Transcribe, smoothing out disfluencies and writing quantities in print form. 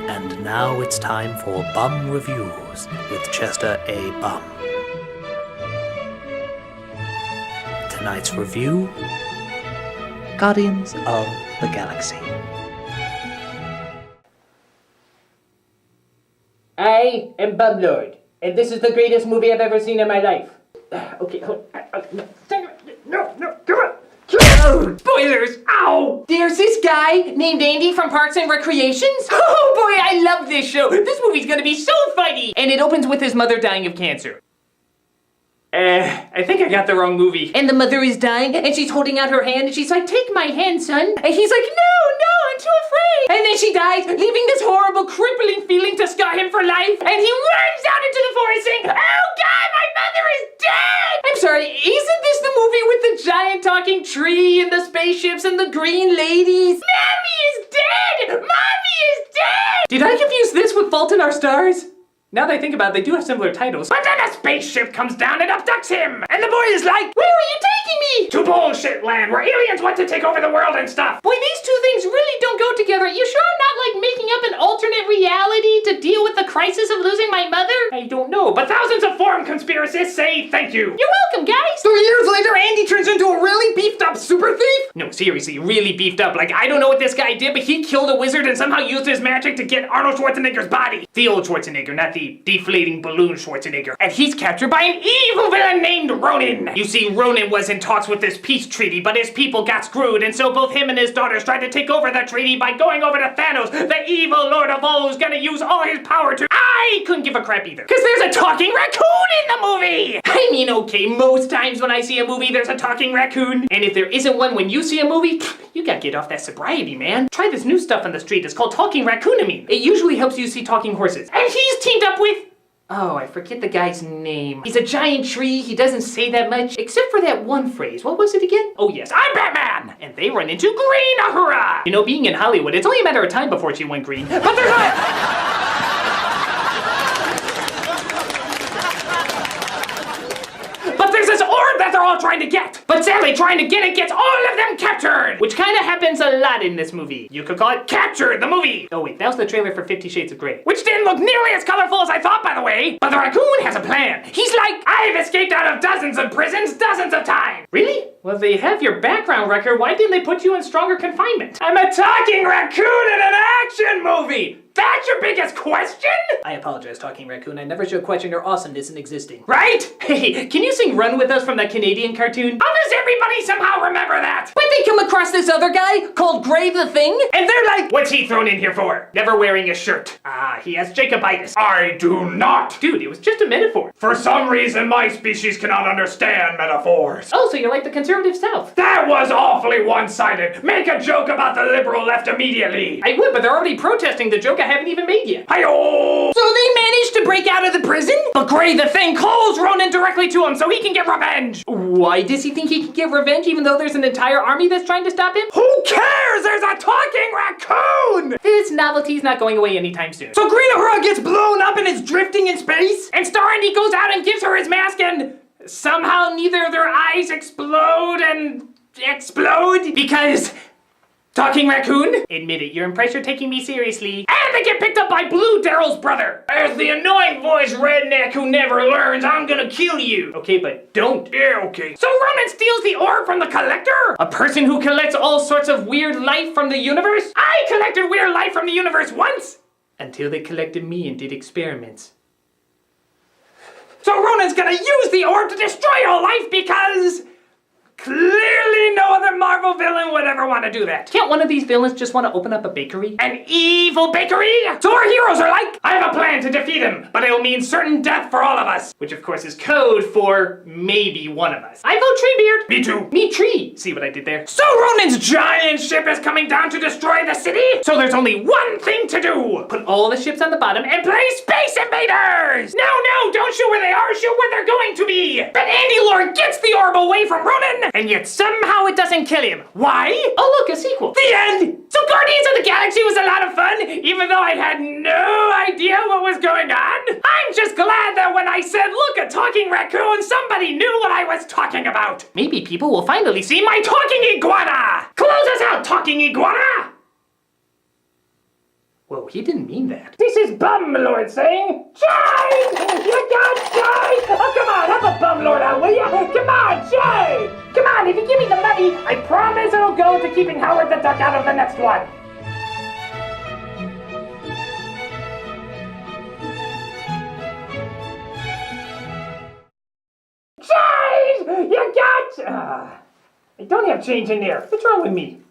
And now it's time for Bum Reviews with Chester A. Bum. Tonight's review, Guardians of the Galaxy. I am Bumlord, and this is the greatest movie I've ever seen in my life. Okay, hold on. No, come on! Oh, spoilers! Ow! There's this guy named Andy from Parks and Recreations. Oh boy, I love this show. This movie's gonna be so funny. And it opens with his mother dying of cancer. I think I got the wrong movie. And the mother is dying, and she's holding out her hand, and she's like, "Take my hand, son." And he's like, "No, I'm too afraid." And then she dies, leaving this horrible, crippling feeling to scar him for life. And he runs out into the forest saying, "Oh God, my mother is dead!" I'm sorry, isn't this the movie with the giant talking tree and the spaceships and the green ladies? Mommy is dead! Mommy is dead! Did I confuse this with Fault in Our Stars? Now that I think about it, they do have similar titles. But then a spaceship comes down and abducts him! And the boy is like, "Where are you taking me?" "To bullshit land, where aliens want to take over the world and stuff." Boy, these two things really don't go together. You sure I'm not like making up an alternate reality to deal with the crisis of losing my mother? I don't know, but thousands of forum conspiracists say thank you. You're welcome, guys! 3 years later, Andy turns into a really beefed up super thief? No, seriously, really beefed up. Like, I don't know what this guy did, but he killed a wizard and somehow used his magic to get Arnold Schwarzenegger's body. The old Schwarzenegger, not the deflating balloon Schwarzenegger. And he's captured by an evil villain named Ronan. You see, Ronan was in talks with this peace treaty, but his people got screwed, and so both him and his daughters tried to take over the treaty by going over to Thanos, the evil Lord of All, who's gonna use all his power to— I couldn't give a crap either, because there's a talking raccoon in the movie! I mean, okay, most times when I see a movie, there's a talking raccoon, and if there isn't one when you see a movie, you gotta get off that sobriety, man. Try this new stuff on the street, it's called talking raccoonamine. It usually helps you see talking horses. And he's teamed up with— oh, I forget the guy's name. He's a giant tree, he doesn't say that much, except for that one phrase. What was it again? Oh yes, "I'm Batman!" And they run into Green Ahura! You know, being in Hollywood, it's only a matter of time before she went green. But there's not— there's this orb that they're all trying to get. But sadly, trying to get it gets all of them captured. Which kind of happens a lot in this movie. You could call it Captured, the movie. Oh wait, that was the trailer for 50 Shades of Grey. Which didn't look nearly as colorful as I thought, by the way. But the raccoon has a plan. He's like, "I've escaped out of dozens of prisons, dozens of times." Really? Well, they have your background record. Why didn't they put you in stronger confinement? I'm a talking raccoon in an action movie. That's your biggest question? I apologize, Talking Raccoon. I never should question your awesomeness in existing. Right? Hey, can you sing Run With Us from that Canadian cartoon? How does everybody somehow remember that? But they come across this other guy called Gray the Thing, and they're like, "What's he thrown in here for? Never wearing a shirt. Ah, he has Jacobitis." "I do not." Dude, it was just a metaphor. "For some reason, my species cannot understand metaphors." Oh, so you're like the conservative South. That was awfully one-sided. Make a joke about the liberal left immediately. I would, but they're already protesting the joke I haven't even made yet. Hi-oh! So they managed to break out of the prison? But Gray the Thing calls Ronan directly to him so he can get revenge. Why does he think he can get revenge even though there's an entire army that's trying to stop him? Who cares? There's a talking raccoon! This novelty's not going away anytime soon. So Green Ahura gets blown up and is drifting in space? And Star Andy goes out and gives her his mask and somehow neither of their eyes explode because— Talking Raccoon? Admit it, you're impressed you're taking me seriously. And they get picked up by Blue, Daryl's brother. "As the annoying voice redneck who never learns, I'm gonna kill you." Okay, but don't. Yeah, okay. So Ronan steals the orb from the Collector? A person who collects all sorts of weird life from the universe? I collected weird life from the universe once! Until they collected me and did experiments. So Ronan's gonna use the orb to destroy all life because— clearly no other Marvel villain would ever want to do that. Can't one of these villains just want to open up a bakery? An evil bakery? So our heroes are like, "I have a plan to defeat him, but it'll mean certain death for all of us." Which of course is code for maybe one of us. I vote Treebeard. Me too. Me Tree. See what I did there? So Ronan's giant ship is coming down to destroy the city? So there's only one thing to do. Put all the ships on the bottom and play Space Invaders! No, don't shoot where they are, shoot where they're going to be! But Andy Lord gets the orb away from Ronan, and yet somehow it doesn't kill him. Why? Oh look, a sequel. The end! So Guardians of the Galaxy was a lot of fun, even though I had no idea what was going on. I'm just glad that when I said, "Look, a talking raccoon," somebody knew what I was talking about. Maybe people will finally see my talking iguana! Close us out, talking iguana! Whoa, he didn't mean that. This is Bumlord saying, Jade! You got Jade! Oh, come on, help a Bumlord out, will ya? Come on, Jade! Come on, if you give me the money, I promise it'll go to keeping Howard the Duck out of the next one. Jade! You got... I don't have change in there. What's wrong with me?